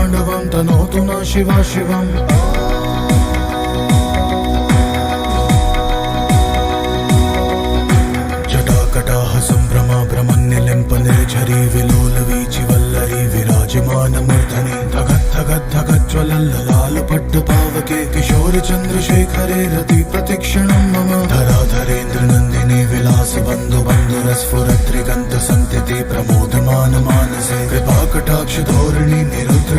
ताण्डवं तनोतु न शिवा शिवम् जटाकटाह सम्भ्रमा भ्रमन्निलिम्पने झरी विलोल वीचि वल्लरी विराजमान मूर्धनि धगद्धगद्धगज्ज्वलल्ललाल पट्टपावके किशोर चन्द्रशेखरे रति प्रतिक्षणं मम धराधरेन्द्र नन्दिनी विलास बन्धु बन्धुरस्फुरत्रिगन्त सन्तिति प्रमोदमान मानसे कृपा कटाक्ष धोरिणी निरुद्र